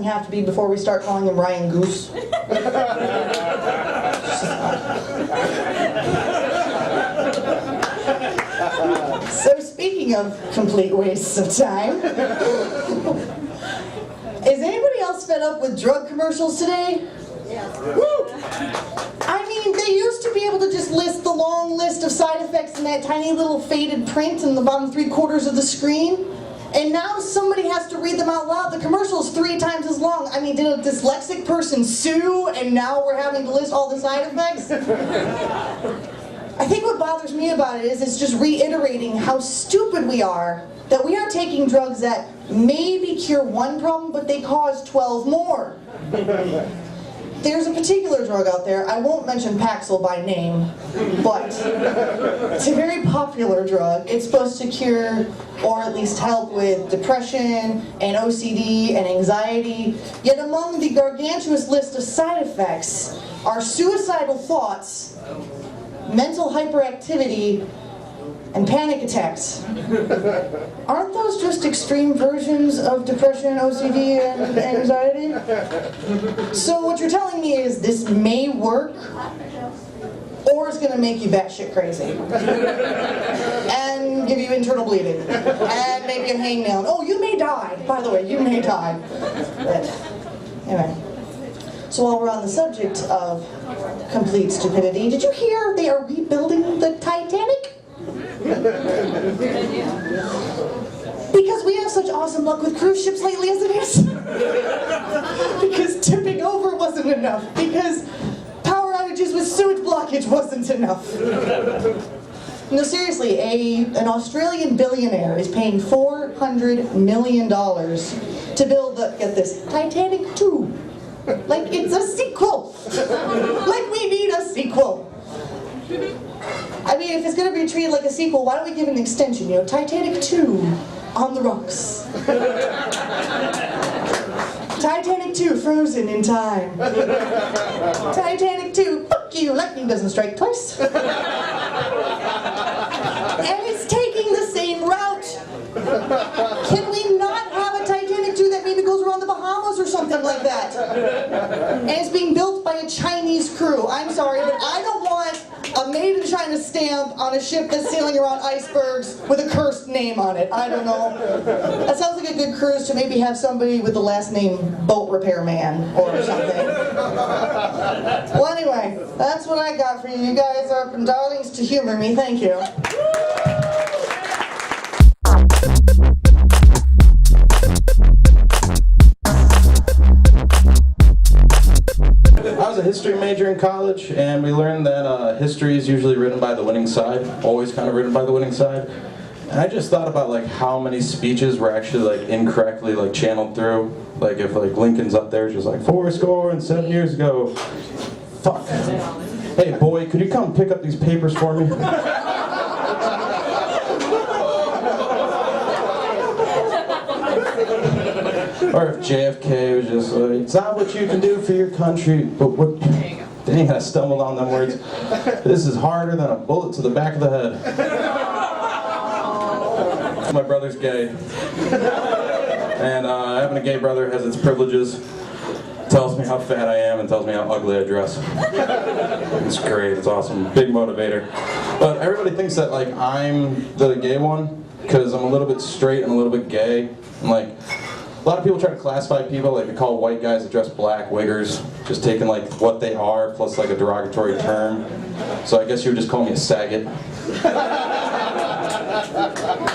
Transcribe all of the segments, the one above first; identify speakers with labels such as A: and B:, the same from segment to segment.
A: Have to be before we start calling him Ryan Goose. So speaking of complete wastes of time, is anybody else fed up with drug commercials today? Yeah. Woo! I mean, they used to be able to just list the long list of side effects in that tiny little faded print in the bottom 3/4 of the screen. And now somebody has to read them out loud. The commercial's 3 times as long. I mean, did a dyslexic person sue and now we're having to list all the side effects? I think what bothers me about it is it's just reiterating how stupid we are that we are taking drugs that maybe cure one problem, but they cause 12 more. There's a particular drug out there, I won't mention Paxil by name, but it's a very popular drug. It's supposed to cure, or at least help with depression and OCD and anxiety. Yet among the gargantuous list of side effects are suicidal thoughts, mental hyperactivity, and panic attacks. Aren't those just extreme versions of depression, OCD, and anxiety? So what you're telling me is this may work, or it's going to make you batshit crazy. And give you internal bleeding. And make you hangnail. Oh, you may die. By the way, you may die. But, anyway. So while we're on the subject of complete stupidity, did you hear they are rebuilding the Titanic? Because we have such awesome luck with cruise ships lately as it is. Because tipping over wasn't enough. Because power outages with sewage blockage wasn't enough. No, seriously, an Australian billionaire is paying $400 million to build the, get this, Titanic 2. Like it's a sequel. Like we need a sequel. I mean, if it's going to be treated like a sequel, why don't we give it an extension? You know, Titanic 2 on the rocks. Titanic 2 frozen in time. Titanic 2, fuck you, lightning doesn't strike twice. And it's taking the same route. Can we not have a Titanic 2 that maybe goes around the Bahamas or something like that? And it's being built by a Chinese crew. I'm sorry, but I don't want a made in China stamp on a ship that's sailing around icebergs with a cursed name on it. I don't know. That sounds like a good cruise to maybe have somebody with the last name Boat Repairman or something. Well, anyway, that's what I got for you. You guys are darlings to humor me. Thank you.
B: I was a history major in college, and we learned that history is usually written by the winning side, always kind of written by the winning side. And I just thought about like how many speeches were actually like incorrectly like channeled through. Like if like Lincoln's up there just like 7 years ago. Fuck. Hey boy, could you come pick up these papers for me? Or if JFK was just like, it's not what you can do for your country, but what... Dang, I stumbled on them words. This is harder than a bullet to the back of the head. My brother's gay. And having a gay brother has its privileges. Tells me how fat I am and tells me how ugly I dress. It's great, it's awesome, big motivator. But everybody thinks that like I'm the gay one, because I'm a little bit straight and a little bit gay. And like, a lot of people try to classify people, like they call white guys that dress black wiggers, just taking like what they are plus like a derogatory term. So I guess you would just call me a saggot.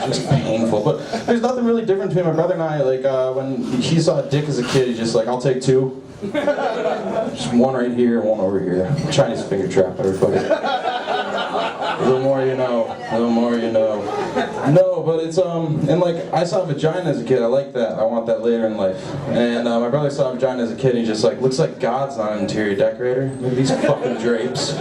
B: Just painful, but there's nothing really different between my brother and I. Like when he saw a dick as a kid, he's just like, I'll take 2. Just one right here, one over here. Chinese finger trap, everybody. A little more you know, a little more you know. No, but it's, and like, I saw a vagina as a kid, I like that, I want that later in life. And my brother saw a vagina as a kid, and he's just like, looks like God's not an interior decorator. Look at these fucking drapes.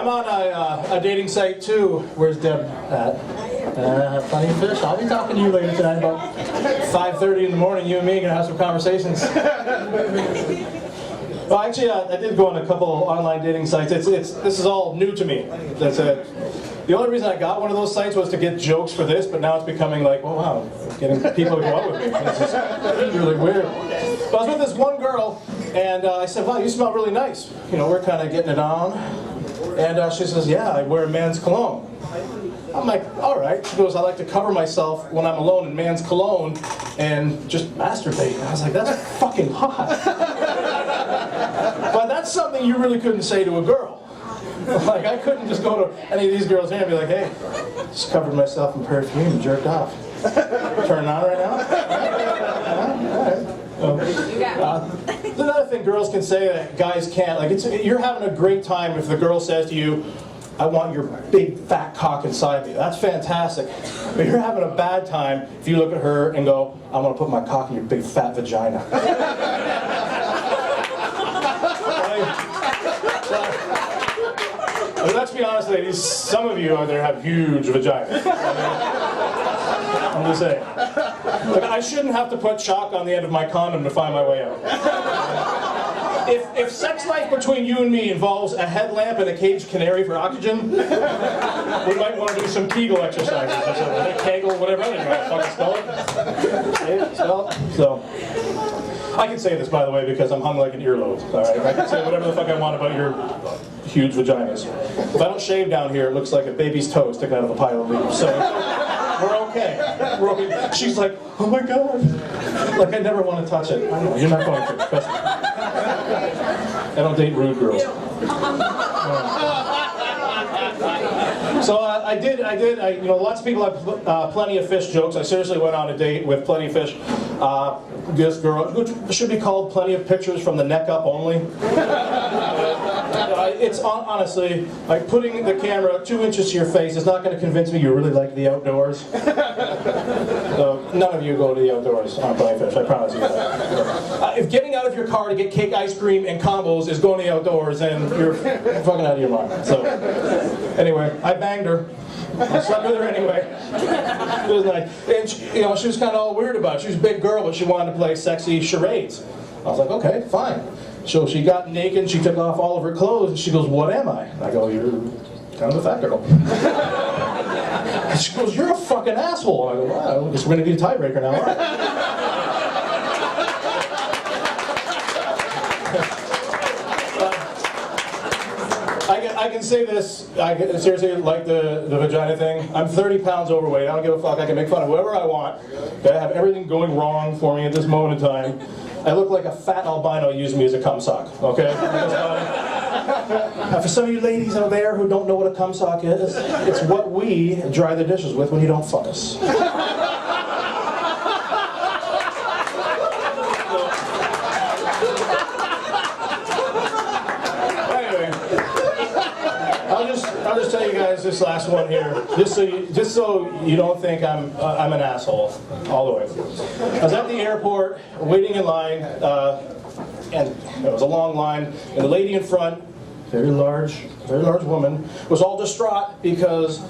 C: I'm on a dating site too. Where's Deb at? Funny fish. I'll be talking to you later tonight about 5:30 in the morning. You and me are gonna have some conversations. Well, actually, I did go on a couple online dating sites. This is all new to me. That's it. The only reason I got one of those sites was to get jokes for this, but now it's becoming like, oh wow, getting people to go out with me. This is really weird. But I was with this one girl, and I said, wow, you smell really nice. You know, we're kind of getting it on. And she says, yeah, I wear men's cologne. I'm like, all right. She goes, I like to cover myself when I'm alone in man's cologne and just masturbate. And I was like, that's fucking hot. But that's something you really couldn't say to a girl. Like, I couldn't just go to any of these girls here and be like, hey, just covered myself in perfume and jerked off. Turning on right now? All right. There's another thing girls can say that guys can't. Like, you're having a great time if the girl says to you, I want your big fat cock inside me. That's fantastic. But you're having a bad time if you look at her and go, I want to put my cock in your big fat vagina. Let's be honest, ladies, some of you out there have huge vaginas. I'm just saying. Like, I shouldn't have to put chalk on the end of my condom to find my way out. If sex life between you and me involves a headlamp and a caged canary for oxygen, we might want to do some Kegel exercises or something. Kegel, whatever, I don't know how to fucking spell it. Say it, spell it. So, I can say this, by the way, because I'm hung like an earlobe. All right, I can say whatever the fuck I want about your huge vaginas. If I don't shave down here, it looks like a baby's toe sticking out of a pile of leaves. So we're okay. We're okay. She's like, oh my god. Like, I never want to touch it. I know, you're not going to. Trust me. I don't date rude girls. So I did, you know, lots of people have plenty of fish jokes. I seriously went on a date with Plenty of Fish. This girl, which should be called Plenty of Pictures from the Neck Up Only. It's honestly, like, putting the camera 2 inches to your face is not going to convince me you really like the outdoors. So none of you go to the outdoors on Plenty of Fish, I promise you that. If getting out of your car to get cake, ice cream, and combos is going to the outdoors, then you're fucking out of your mind. So anyway, I banged her. I slept with her anyway. It was nice. And she, you know, she was kind of all weird about it. She was a big girl, but she wanted to play sexy charades. I was like, okay, fine. So she got naked, and she took off all of her clothes, and she goes, what am I? And I go, you're kind of a fat girl. And she goes, you're a fucking asshole. And I go, wow, I guess we're going to need a tiebreaker now, aren't I can say this, seriously, like the vagina thing, I'm 30 pounds overweight, I don't give a fuck, I can make fun of whoever I want, okay? I have everything going wrong for me at this moment in time. I look like a fat albino using me as a cum sock, okay? For some of you ladies out there who don't know what a cum sock is, it's what we dry the dishes with when you don't fuck us. I'll just tell you guys this last one here, just so you don't think I'm an asshole all the way. I was at the airport waiting in line, and it was a long line, and the lady in front, very large woman, was all distraught because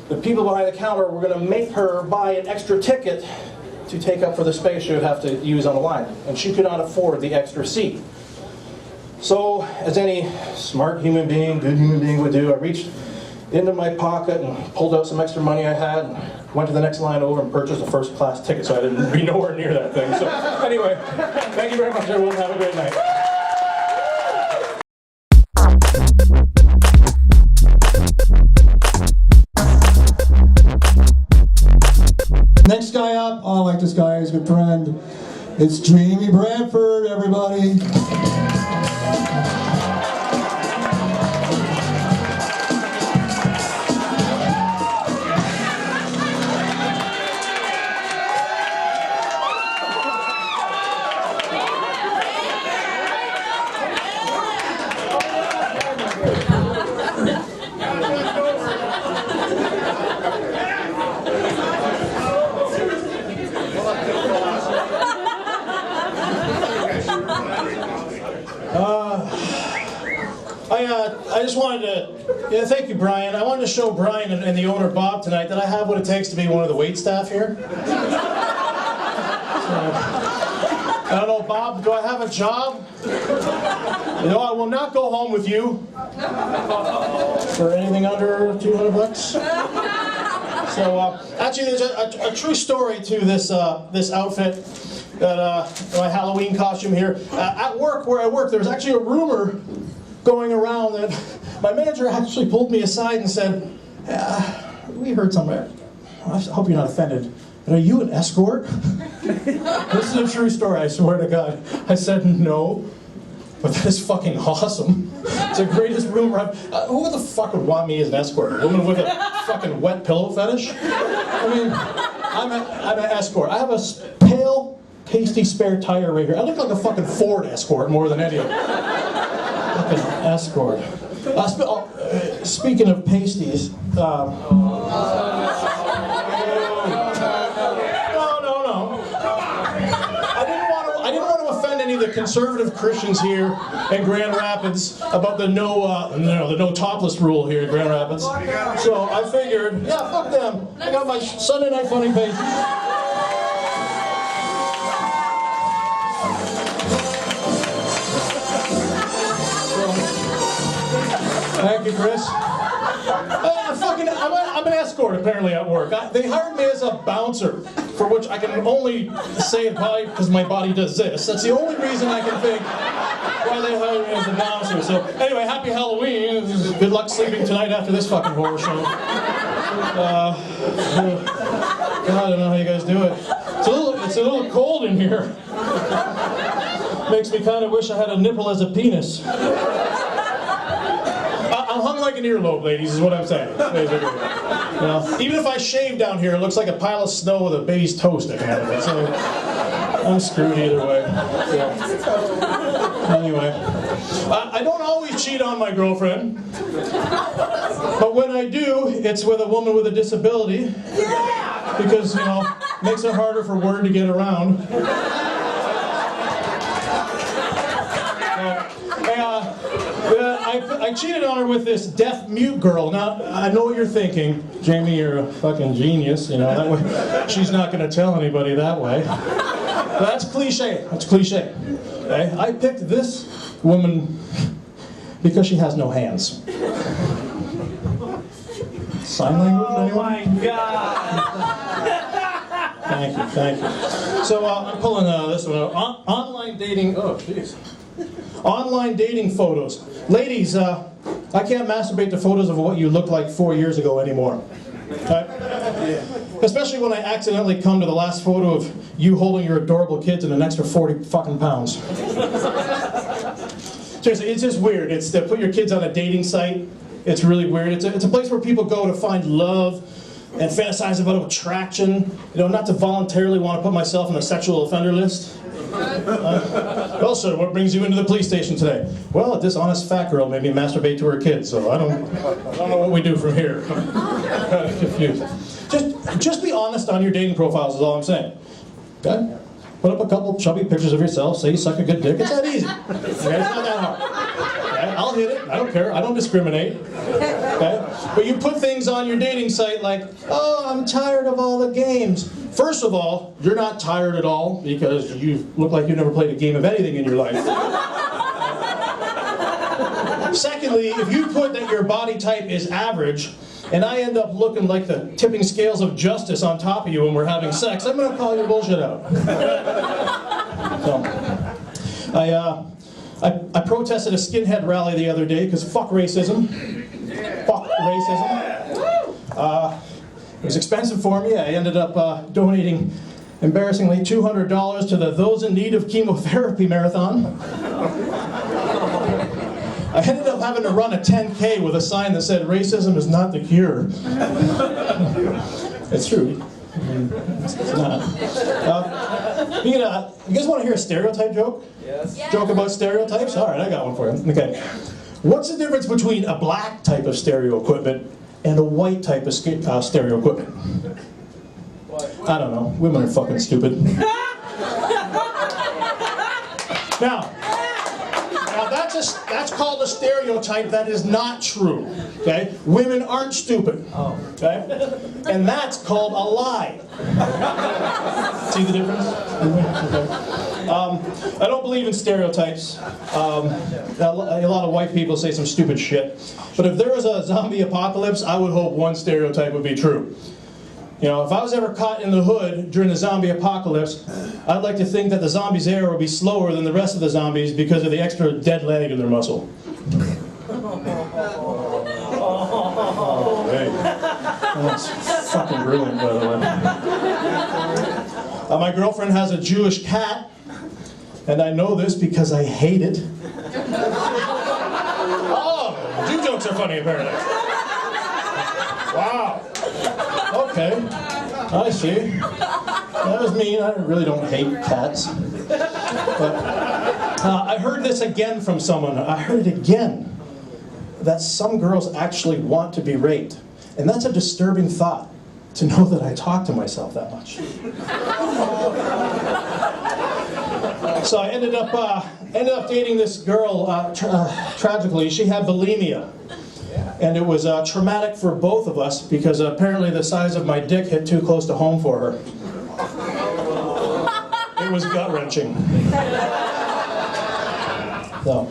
C: the people behind the counter were going to make her buy an extra ticket to take up for the space she would have to use on the line, and she could not afford the extra seat. So, as any smart human being, good human being would do, I reached into my pocket and pulled out some extra money I had and went to the next line over and purchased a first class ticket so I didn't be nowhere near that thing. So, anyway, thank you very much, everyone. Have a great night.
D: Next guy up, oh, I like this guy, he's a good friend. It's Jamie Bradford, everybody.
C: just wanted to, yeah, thank you, Brian. I wanted to show Brian and the owner, Bob, tonight that I have what it takes to be one of the wait staff here. I don't know, Bob, do I have a job? No, I will not go home with you for anything under 200 bucks. So, actually, there's a true story to this this outfit, that my Halloween costume here. At work, where I work, there's actually a rumor going around that my manager actually pulled me aside and said, "We heard something. I hope you're not offended. But are you an escort?" This is a true story, I swear to God. I said, "No, but that is fucking awesome. It's the greatest rumor I've... who the fuck would want me as an escort? A woman with a fucking wet pillow fetish? I mean, I'm an escort. I have a pale, pasty spare tire right here. I look like a fucking Ford Escort more than any of them. Fucking escort. Speaking of pasties, I didn't want to offend any of the conservative Christians here in Grand Rapids about the no topless rule here in Grand Rapids. So I figured, yeah, fuck them. I got my Sunday Night Funny page. Thank you, Chris. I'm an escort, apparently, at work. They hired me as a bouncer, for which I can only say it probably because my body does this. That's the only reason I can think why they hired me as a bouncer. So, anyway, happy Halloween. Good luck sleeping tonight after this fucking horror show. God, I don't know how you guys do it. It's a little cold in here. Makes me kind of wish I had a nipple as a penis. I'm hung like an earlobe, ladies, is what I'm saying. Basically. You know, even if I shave down here, it looks like a pile of snow with a baby's toe sticking out of it. So I'm screwed either way. So, anyway, I don't always cheat on my girlfriend, but when I do, it's with a woman with a disability. Because, you know, it makes it harder for word to get around. I cheated on her with this deaf-mute girl. Now, I know what you're thinking. Jamie, you're a fucking genius, you know. That way, she's not going to tell anybody that way. But that's cliche. That's cliche. Okay? I picked this woman because she has no hands. Sign language, anyone?
E: Oh my God!
C: Thank you. So I'm pulling this one out. Online dating. Oh, jeez. Online dating photos. Ladies, I can't masturbate to photos of what you looked like 4 years ago anymore. Okay? Especially when I accidentally come to the last photo of you holding your adorable kids and an extra 40 fucking pounds. Seriously, it's just weird. It's to put your kids on a dating site. It's really weird. It's a place where people go to find love and fantasize about attraction. You know, not to voluntarily want to put myself on the sexual offender list. Well, sir, what brings you into the police station today? Well, a dishonest fat girl made me masturbate to her kids, so I don't know what we do from here. I'm kind of confused. Just be honest on your dating profiles is all I'm saying. Okay? Put up a couple chubby pictures of yourself, say you suck a good dick. It's that easy. Okay? It's not that hard. Okay? I'll hit it. I don't care. I don't discriminate. Okay? But you put things on your dating site like, oh, I'm tired of all the games. First of all, you're not tired at all because you look like you've never played a game of anything in your life. Secondly, if you put that your body type is average, and I end up looking like the tipping scales of justice on top of you when we're having sex, I'm going to call your bullshit out. So, I protested a skinhead rally the other day because fuck racism. Fuck racism. It was expensive for me. I ended up donating, embarrassingly, $200 to the Those in Need of Chemotherapy Marathon. I ended up having to run a 10K with a sign that said, racism is not the cure. It's true. I mean, it's not. You guys want to hear a stereotype joke?
E: Yes.
C: Joke about stereotypes? All right, I got one for you. Okay. What's the difference between a black type of stereo equipment and a white type of stereo equipment? I don't know. Women are fucking stupid. Now That's called a stereotype that is not true. Okay? Women aren't stupid. Okay? And that's called a lie. See the difference? Okay. I don't believe in stereotypes. A lot of white people say some stupid shit. But if there was a zombie apocalypse, I would hope one stereotype would be true. You know, if I was ever caught in the hood during the zombie apocalypse, I'd like to think that the zombies there would be slower than the rest of the zombies because of the extra dead leg in their muscle. Oh, hey. That's fucking brilliant, by the way. My girlfriend has a Jewish cat, and I know this because I hate it. Oh, Jew jokes are funny, apparently. Wow. Okay, I see. That was mean. I really don't hate cats. But I heard this again from someone. I heard it again. That some girls actually want to be raped. And that's a disturbing thought, to know that I talk to myself that much. So I ended up dating this girl, tragically. She had bulimia. And it was traumatic for both of us because apparently the size of my dick hit too close to home for her. It was gut-wrenching. So,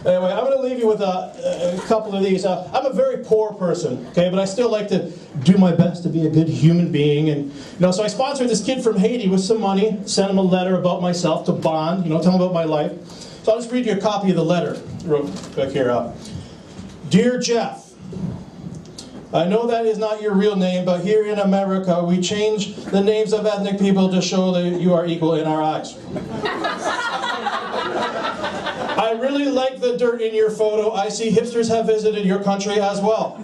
C: anyway, I'm going to leave you with a couple of these. I'm a very poor person, okay, but I still like to do my best to be a good human being. And so I sponsored this kid from Haiti with some money, sent him a letter about myself to bond, tell him about my life. So I'll just read you a copy of the letter real quick here. Dear Jeff, I know that is not your real name, but here in America, we change the names of ethnic people to show that you are equal in our eyes. I really like the dirt in your photo. I see hipsters have visited your country as well.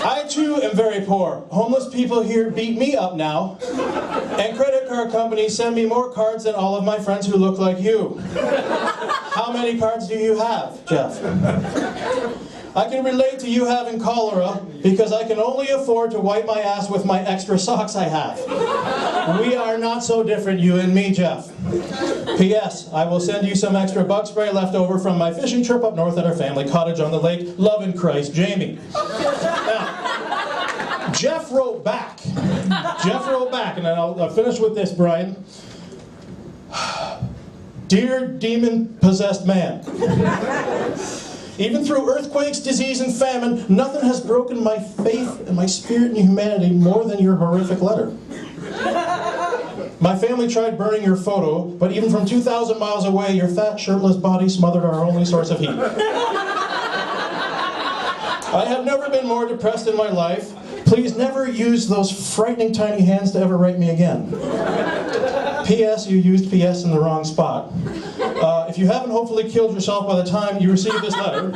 C: I too am very poor. Homeless people here beat me up now. And credit card companies send me more cards than all of my friends who look like you. How many cards do you have, Jeff? I can relate to you having cholera because I can only afford to wipe my ass with my extra socks I have. We are not so different, you and me, Jeff. P.S. I will send you some extra bug spray left over from my fishing trip up north at our family cottage on the lake. Love in Christ, Jamie. Now, Jeff wrote back. And I'll finish with this, Brian. Dear demon-possessed man, even through earthquakes, disease, and famine, nothing has broken my faith and my spirit in humanity more than your horrific letter. My family tried burning your photo, but even from 2,000 miles away, your fat, shirtless body smothered our only source of heat. I have never been more depressed in my life. Please never use those frightening tiny hands to ever write me again. P.S. You used P.S. in the wrong spot. If you haven't hopefully killed yourself by the time you receive this letter,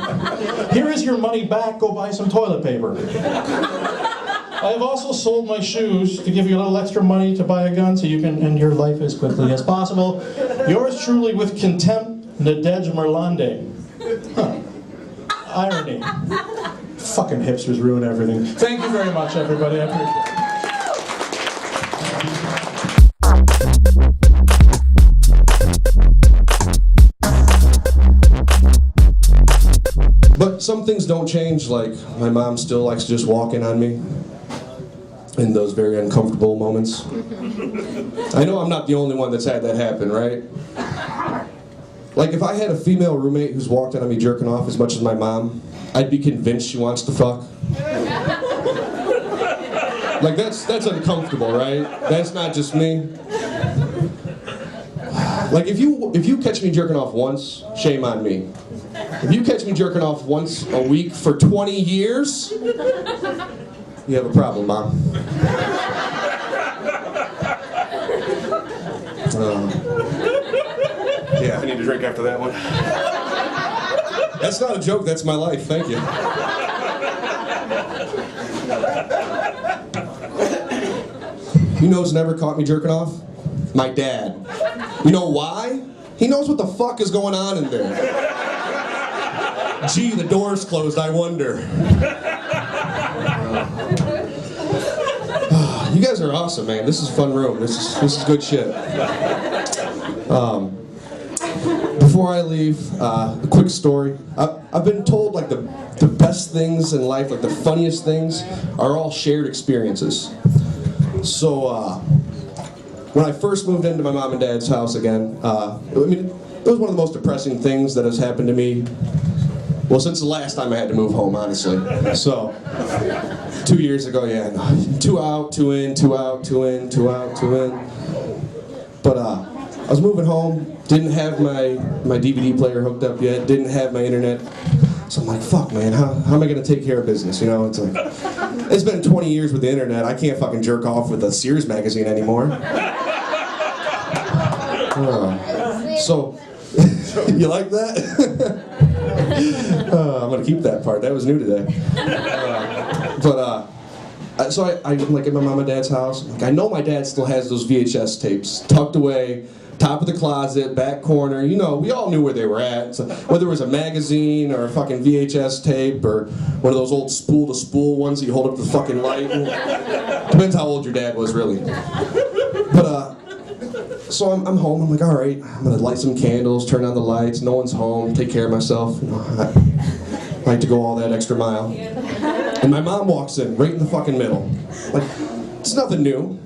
C: here is your money back. Go buy some toilet paper. I have also sold my shoes to give you a little extra money to buy a gun so you can end your life as quickly as possible. Yours truly with contempt, Nadej Merlande. Huh. Irony. Fucking hipsters ruin everything. Thank you very much, everybody. I appreciate it.
E: But some things don't change, like my mom still likes to just walk in on me in those very uncomfortable moments. I know I'm not the only one that's had that happen, right? Like if I had a female roommate who's walked in on me jerking off as much as my mom, I'd be convinced she wants to fuck. Like that's uncomfortable, right? That's not just me. Like if you catch me jerking off once, shame on me. If you catch me jerking off once a week for 20 years, you have a problem, Mom. Yeah, I need a drink after that one. That's not a joke, that's my life, thank you. You know who's never caught me jerking off? My dad. You know why? He knows what the fuck is going on in there. Gee, the door's closed, I wonder. You guys are awesome, man. This is a fun room. This is good shit. Before I leave, a quick story. I've been told like the best things in life, like the funniest things, are all shared experiences. So when I first moved into my mom and dad's house again, it was one of the most depressing things that has happened to me. Well, since the last time I had to move home, honestly. So 2 years ago, yeah, 2 out, 2 in, 2 out, 2 in, 2 out, 2 in. But I was moving home, didn't have my DVD player hooked up yet, didn't have my internet. So I'm like, fuck man, how am I gonna take care of business? You know, it's like, it's been 20 years with the internet, I can't fucking jerk off with a Sears magazine anymore. So, you like that? I'm gonna keep that part, that was new today. So I'm like at my mom and dad's house. Like, I know my dad still has those VHS tapes tucked away, top of the closet, back corner. You know, we all knew where they were at. So whether it was a magazine or a fucking VHS tape or one of those old spool-to-spool ones that you hold up to the fucking light. Depends how old your dad was, really. But so I'm home. I'm like, all right, I'm gonna light some candles, turn on the lights. No one's home. Take care of myself. You know, I like to go all that extra mile. And my mom walks in, right in the fucking middle. Like, it's nothing new.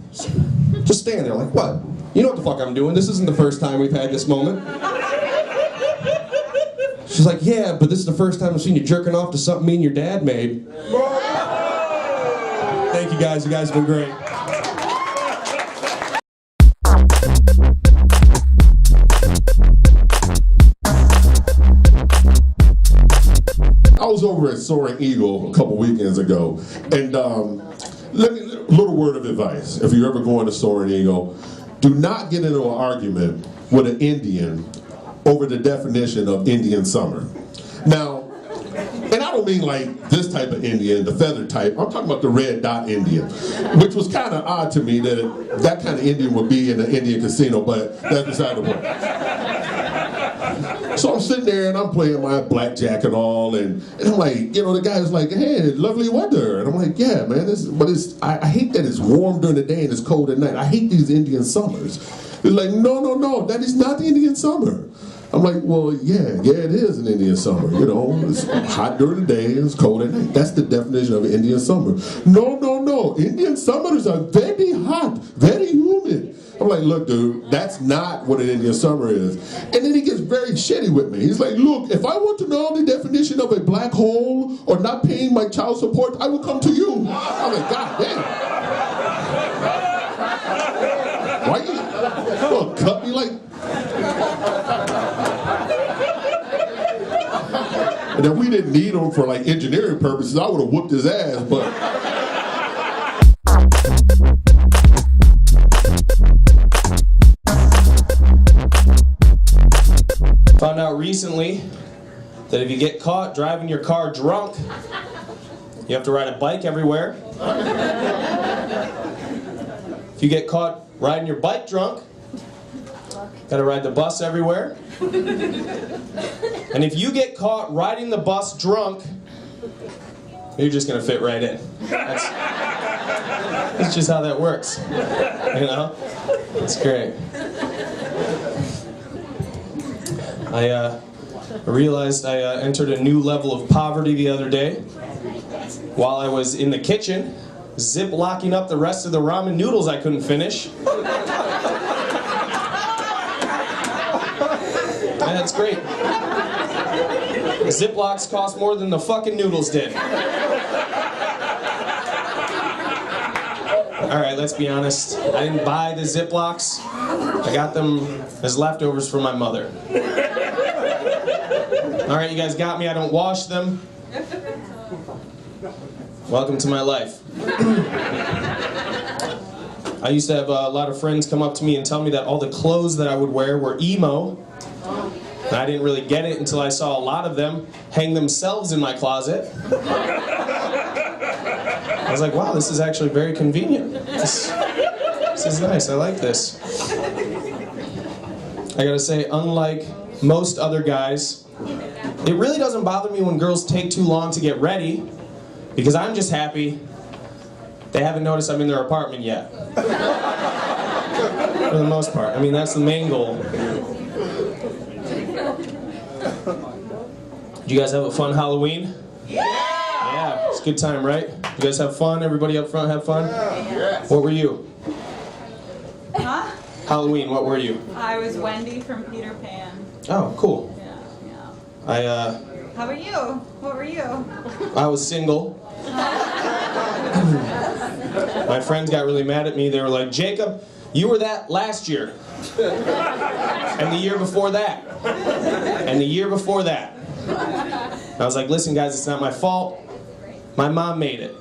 E: Just stand there like, what? You know what the fuck I'm doing. This isn't the first time we've had this moment. She's like, yeah, but this is the first time I've seen you jerking off to something me and your dad made. Thank you guys have been great.
F: I was over at Soaring Eagle a couple weekends ago, and little word of advice: if you're ever going to Soaring Eagle, do not get into an argument with an Indian over the definition of Indian summer. Now, and I don't mean like this type of Indian, the feather type. I'm talking about the red dot Indian, which was kind of odd to me that kind of Indian would be in an Indian casino, but that's beside the point. So I'm sitting there and I'm playing my blackjack and all, and I'm like, you know, the guy was like, hey, lovely weather. And I'm like, yeah, man, I hate that it's warm during the day and it's cold at night. I hate these Indian summers. They're like, no, that is not the Indian summer. I'm like, well, yeah, it is an Indian summer. You know, it's hot during the day and it's cold at night. That's the definition of an Indian summer. No, Indian summers are very hot, very humid. I'm like, look, dude, that's not what an Indian summer is. And then he gets very shitty with me. He's like, look, if I want to know the definition of a black hole or not paying my child support, I will come to you. I'm like, God damn. Why you gonna cut me like... And if we didn't need him for like engineering purposes, I would have whooped his ass, but...
G: Found out recently that if you get caught driving your car drunk, you have to ride a bike everywhere. If you get caught riding your bike drunk, gotta ride the bus everywhere. And if you get caught riding the bus drunk, you're just gonna fit right in. That's just how that works. You know? It's great. I realized I entered a new level of poverty the other day while I was in the kitchen, zip-locking up the rest of the ramen noodles I couldn't finish. And that's great. Ziplocs cost more than the fucking noodles did. Alright, let's be honest. I didn't buy the Ziplocs. I got them as leftovers from my mother. Alright, you guys got me. I don't wash them. Welcome to my life. I used to have a lot of friends come up to me and tell me that all the clothes that I would wear were emo. And I didn't really get it until I saw a lot of them hang themselves in my closet. I was like, wow, this is actually very convenient. This is nice, I like this. I gotta say, unlike most other guys, it really doesn't bother me when girls take too long to get ready, because I'm just happy they haven't noticed I'm in their apartment yet. For the most part. I mean, that's the main goal. Did you guys have a fun Halloween? Yeah, it's a good time, right? You guys have fun? Everybody up front have fun?
H: Yeah.
G: What were you?
H: Huh?
G: Halloween, what were you?
H: I was Wendy from Peter Pan.
G: Oh, cool.
H: Yeah. How about you? What were you?
G: I was single. My friends got really mad at me. They were like, Jacob, you were that last year. And the year before that. And the year before that. And I was like, listen guys, it's not my fault. My mom made it.